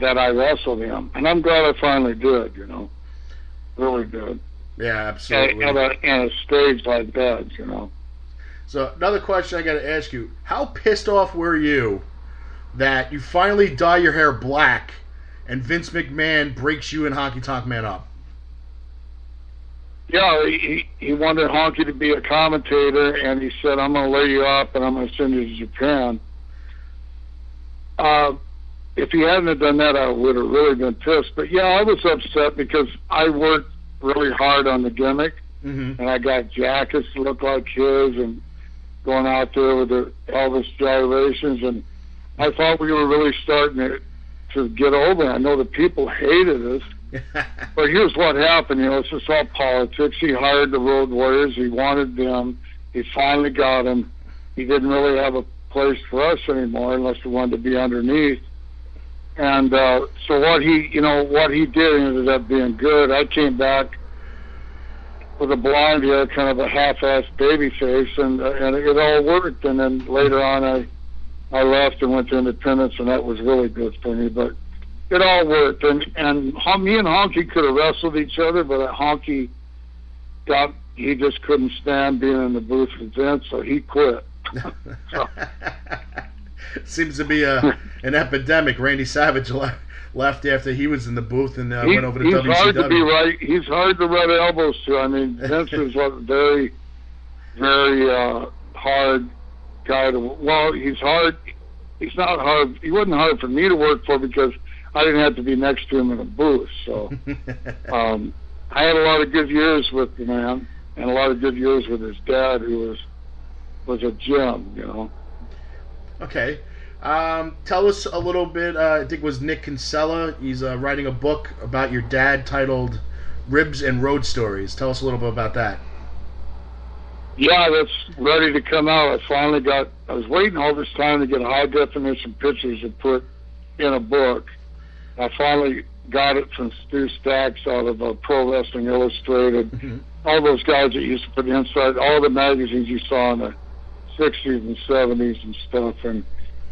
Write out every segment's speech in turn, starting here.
that I wrestled him, and I'm glad I finally did. Really good. Yeah, absolutely. At a stage like that. So another question I got to ask you: how pissed off were you that you finally dye your hair black and Vince McMahon breaks you and Honky Tonk Man up? Yeah, he wanted Honky to be a commentator, and he said, "I'm going to lay you up, and I'm going to send you to Japan." If he hadn't have done that, I would have really been pissed. But yeah, I was upset because I worked really hard on the gimmick, and I got jackets that looked like his, and going out there with the Elvis gyrations, and I thought we were really starting to get over. I know the people hated us. But here's what happened, it's just all politics. He hired the Road Warriors. He wanted them. He finally got them. He didn't really have a place for us anymore unless we wanted to be underneath. And so what he did ended up being good. I came back with a blonde hair, kind of a half-assed baby face, and it all worked. And then later on, I left and went to Independence, and that was really good for me. But it all worked, and me and Honky could have wrestled each other, but Honky he just couldn't stand being in the booth with Vince, so he quit. Seems to be an epidemic. Randy Savage left after he was in the booth and went over to WCW. He's hard to be right. He's hard to rub elbows to. I mean, Vince is a very, very hard guy to. Well, he's hard. He's not hard. He wasn't hard for me to work for because I didn't have to be next to him in a booth. So I had a lot of good years with the man, and a lot of good years with his dad, who was a gem. Okay. Tell us a little bit. I think it was Nick Kinsella. He's writing a book about your dad titled Ribs and Road Stories. Tell us a little bit about that. Yeah, that's ready to come out. I was waiting all this time to get high-definition pictures to put in a book. I finally got it from Stu Stacks out of Pro Wrestling Illustrated. All those guys that used to put inside all the magazines you saw in the 60s and 70s and stuff. And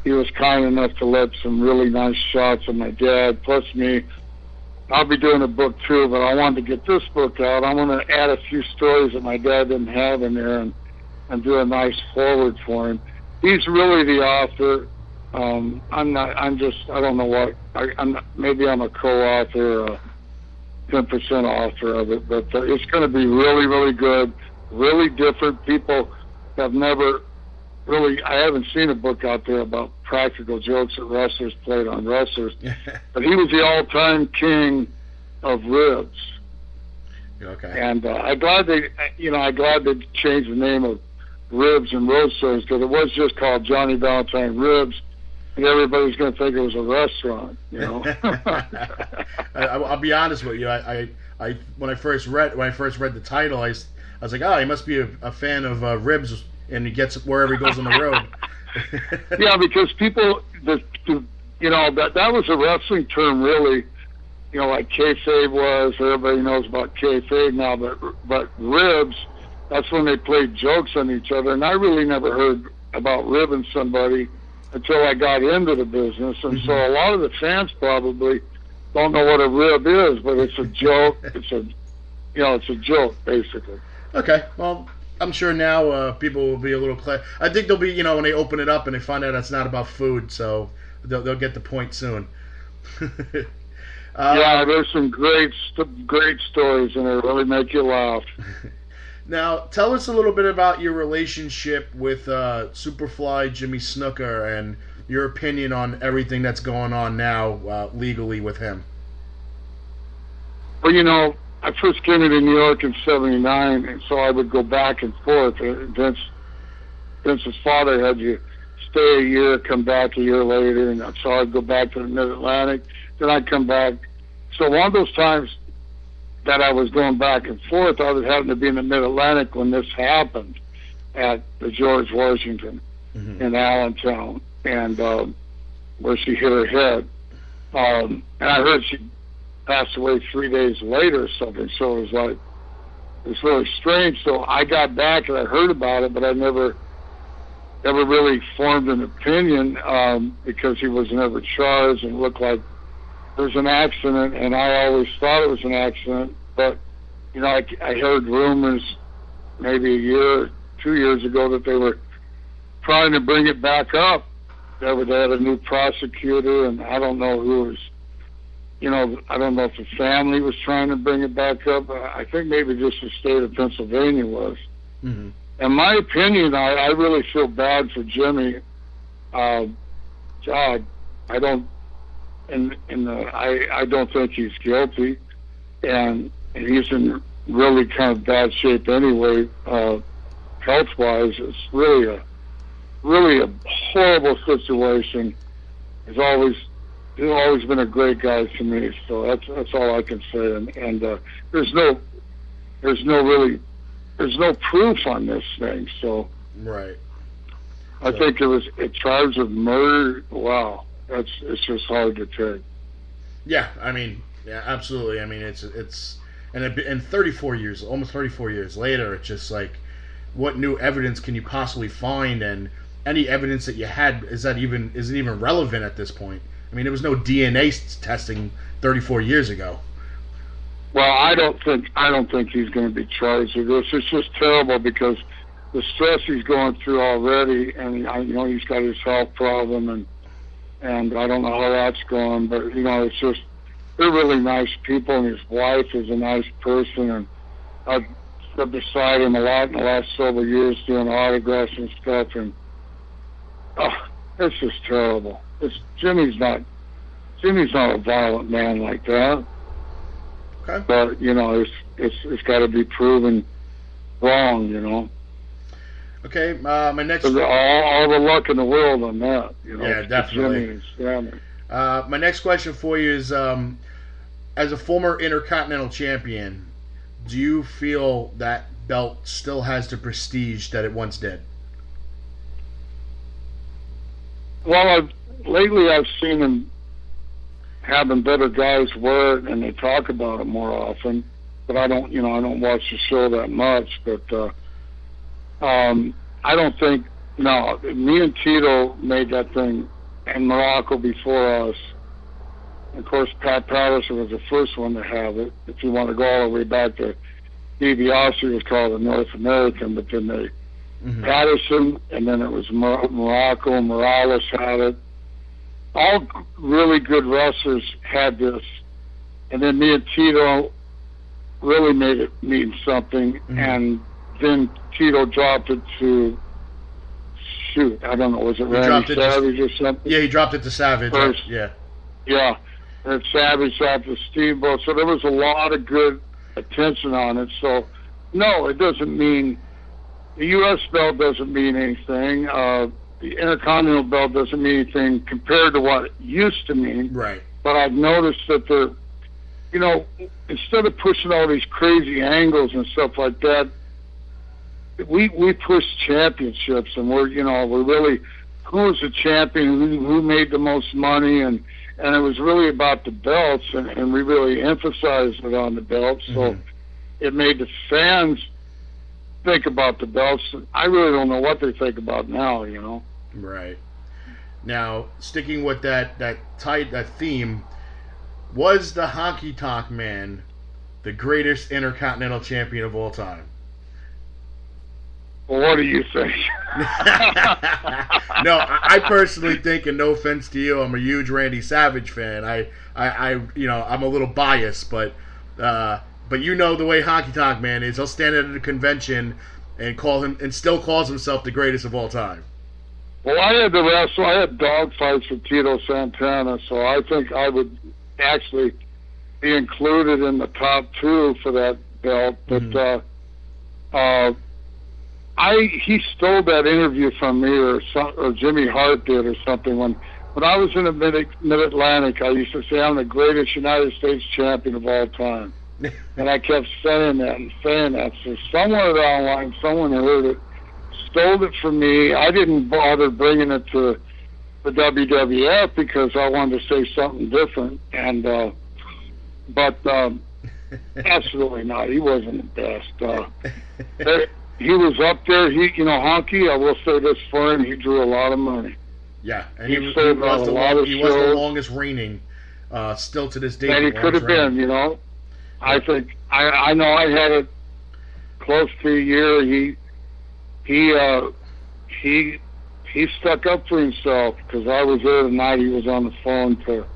he was kind enough to let some really nice shots of my dad, plus me. I'll be doing a book too, but I wanted to get this book out. I'm going to add a few stories that my dad didn't have in there and do a nice forward for him. He's really the author. I don't know what, maybe I'm a co-author, 10% author of it, but it's going to be really, really good, really different. People have never really, I haven't seen a book out there about practical jokes that wrestlers played on wrestlers, but he was the all-time king of ribs. Okay. And I'm glad they changed the name of Ribs and Road Stories, because it was just called Johnny Valentine Ribs, and everybody's going to think it was a restaurant, I'll be honest with you. I when I first read the title, I was like, he must be a fan of ribs, and he gets wherever he goes on the road. Yeah, because people, that was a wrestling term, really. Like kayfabe was. Everybody knows about kayfabe now, but ribs, that's when they played jokes on each other. And I really never heard about ribbing somebody until I got into the business. And so a lot of the fans probably don't know what a rib is, but it's a joke. It's a joke, basically. Okay, well, I'm sure now people will be a little clear. I think they'll be, when they open it up and they find out it's not about food, so they'll get the point soon. Yeah, there's some great stories in there. Really make you laugh. Now, tell us a little bit about your relationship with Superfly Jimmy Snuka and your opinion on everything that's going on now legally with him. Well, I first came into New York in '79, and so I would go back and forth. Vince's father had you stay a year, come back a year later, and so I'd go back to the Mid-Atlantic, then I'd come back. So one of those times that I was going back and forth, I was having to be in the Mid-Atlantic when this happened at the George Washington in Allentown, and where she hit her head. And I heard she passed away 3 days later or something, so it was really strange. So I got back and I heard about it, but I never really formed an opinion because he was never charged and looked like there's an accident, and I always thought it was an accident, but, you know, I heard rumors maybe a year, 2 years ago that they were trying to bring it back up. They had a new prosecutor, and I don't know who was, you know, I don't know if the family was trying to bring it back up. I think maybe just the state of Pennsylvania was. Mm-hmm. In my opinion, I really feel bad for Jimmy. God, I don't think he's guilty, and he's in really kind of bad shape anyway, health-wise. It's really a horrible situation. He's always been a great guy to me. So that's all I can say. And there's no proof on this thing. So right. I think it charged with murder. Wow, it's just hard to take. Yeah, I mean, yeah, absolutely. I mean, it's and 34 years, almost 34 years later, it's just like, what new evidence can you possibly find? And any evidence that you had isn't even relevant at this point. I mean, there was no DNA testing 34 years ago. Well, I don't think he's going to be charged with this. It's just terrible because the stress he's going through already, and I know he's got his health problem, and I don't know how that's going, but you know, it's just, they're really nice people, and his wife is a nice person, and I've stood beside him a lot in the last several years doing autographs and stuff, and it's just terrible. Jimmy's not a violent man like that. Okay. But you know, it's got to be proven wrong. You know. Okay. My next. All the luck in the world on that. You know. Yeah, definitely. My next question for you is, as a former Intercontinental Champion, do you feel that belt still has the prestige that it once did? Well, lately I've seen him having better guys wear it, and they talk about it more often. But I don't watch the show that much. But I don't think. No, me and Tito made that thing in Morocco before us. Of course, Pat Patterson was the first one to have it. If you want to go all the way back to DiBiase, was called the North American, but then they Patterson, and then it was Morocco. Morales had it. All really good wrestlers had this, and then me and Tito really made it mean something, and then Tito dropped it to, I don't know, was it Randy Savage or something? Yeah, he dropped it to Savage. First. Yeah. Yeah, and Savage dropped to Steamboat, so there was a lot of good attention on it. So, no, it doesn't mean, the U.S. belt doesn't mean anything. The Intercontinental belt doesn't mean anything compared to what it used to mean. Right. But I've noticed that they're, you know, instead of pushing all these crazy angles and stuff like that, we push championships, and we're really, who's the champion, who made the most money, and it was really about the belts, and we really emphasized it on the belts. So it made the fans think about the belts. I really don't know what they think about now, you know. Right. Now, sticking with that theme, was the Honky Tonk Man the greatest Intercontinental Champion of all time? Well, what do you think? No, I personally think, and no offense to you, I'm a huge Randy Savage fan. I you know, I'm a little biased, but you know the way Honky Tonk Man is. He'll stand at a convention and still calls himself the greatest of all time. Well, I had to wrestle. I had dog fights with Tito Santana, so I think I would actually be included in the top two for that belt. But he stole that interview from me, or Jimmy Hart did, or something. When I was in the Mid-Atlantic, I used to say I'm the greatest United States champion of all time. And I kept saying that. So somewhere down the line, someone heard it, stole it from me. I didn't bother bringing it to the WWF because I wanted to say something different. And but absolutely not. He wasn't the best. He was up there. Honky, I will say this for him, he drew a lot of money. Yeah, and he was the longest reigning still to this day. That he could have been, you know. I think I know I had it close to a year. He stuck up for himself, because I was there the night he was on the phone to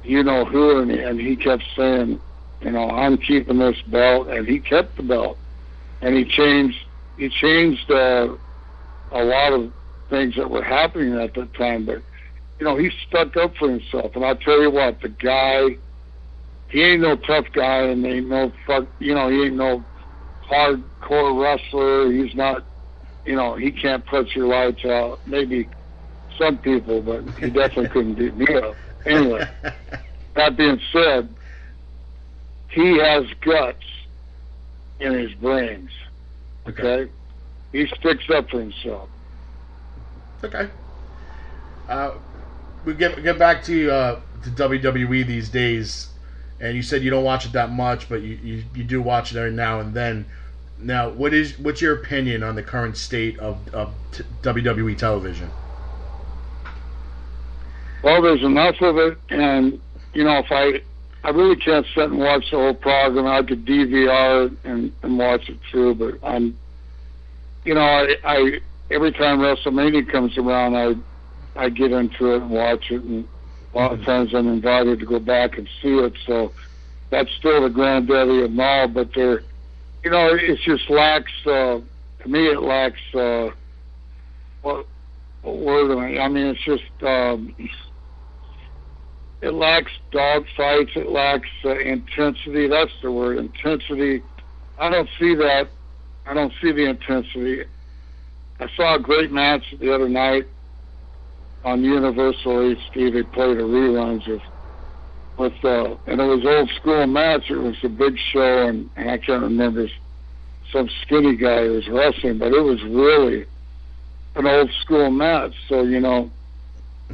you know who, and he kept saying, you know, I'm keeping this belt, and he kept the belt, and he changed a lot of things that were happening at that time, but you know, he stuck up for himself. And I'll tell you what, the guy, he ain't no tough guy, and he ain't no he ain't no hardcore wrestler. He's not, you know, he can't put your lights out. Maybe some people, but he definitely couldn't beat me up. Anyway, that being said, he has guts in his brains. Okay? He sticks up for himself. Okay. We get back to WWE these days, and you said you don't watch it that much, but you do watch it every now and then. Now, what's your opinion on the current state of WWE television? Well, there's enough of it, and you know, if I really can't sit and watch the whole program. I could DVR it and watch it through, but you know, I every time WrestleMania comes around, I get into it and watch it, and a lot of times I'm invited to go back and see it. So that's still the granddaddy of them all. But you know, it just lacks. To me, it lacks. What word am I? I mean, it's just. It lacks dog fights. It lacks intensity. That's the word, intensity. I don't see that. I don't see the intensity. I saw a great match the other night on Universal HD. They played a reruns and it was old school match. It was a big show, and I can't remember some skinny guy who was wrestling, but it was really an old school match. So, you know,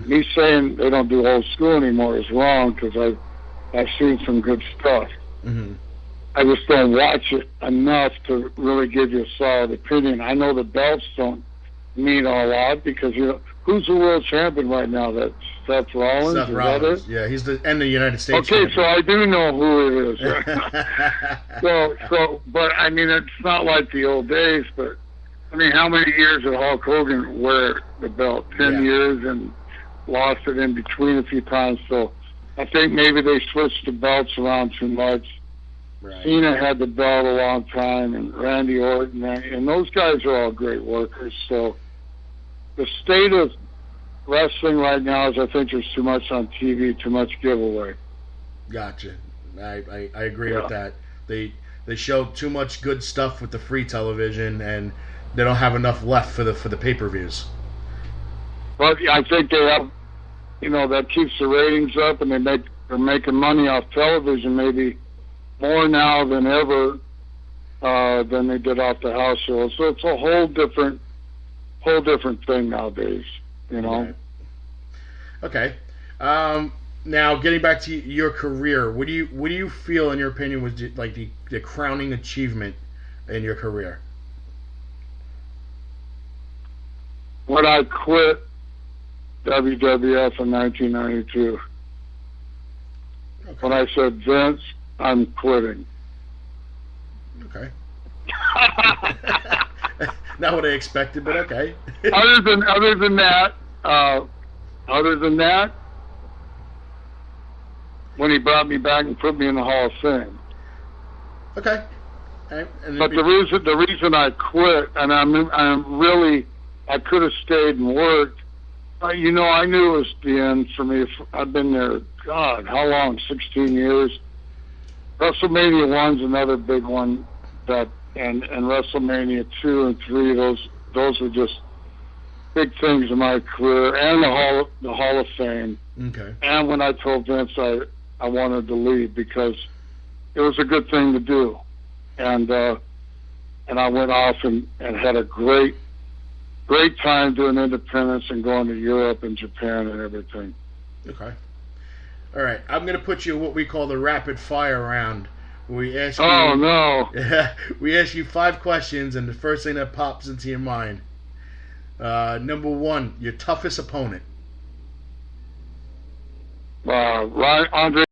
me saying they don't do old school anymore is wrong, because I've seen some good stuff. Mm-hmm. I just don't watch it enough to really give you a solid opinion. I know the belts don't mean a lot, because, you know, who's the world champion right now? That's Seth Rollins? Seth Rollins, yeah, he's the United States champion. Okay, so I do know who it is. so, but I mean, it's not like the old days, but I mean, how many years did Hulk Hogan wear the belt? 10 years, and lost it in between a few times. So I think maybe they switched the belts around too much. Right. Cena had the belt a long time, and Randy Orton, and those guys are all great workers. So the state of wrestling right now is, I think there's too much on TV, too much giveaway. Gotcha. I agree with that. They show too much good stuff with the free television, and they don't have enough left for the pay-per-views. But I think they have, you know, that keeps the ratings up, and they're making money off television, maybe more now than ever than they did off the house shows. So it's a whole different thing nowadays, you know. Right. Okay. Now, getting back to your career, what do you feel, in your opinion, was like the crowning achievement in your career? When I quit WWF in 1992. Okay. When I said, Vince, I'm quitting. Okay. Not what I expected, but okay. other than that, when he brought me back and put me in the Hall of Fame. Okay. But the reason I quit, and I'm really, I could have stayed and worked. You know, I knew it was the end for me. I've been there, God, how long? 16 years. WrestleMania 1's another big one, and WrestleMania 2 and 3, those were just big things in my career, and the Hall of Fame. Okay. And when I told Vince I wanted to leave, because it was a good thing to do, and I went off and had a great time doing independence and going to Europe and Japan and everything. Okay. All right. I'm going to put you in what we call the rapid fire round. We ask you, no. We ask you 5 questions, and the first thing that pops into your mind. Number 1, your toughest opponent. Andre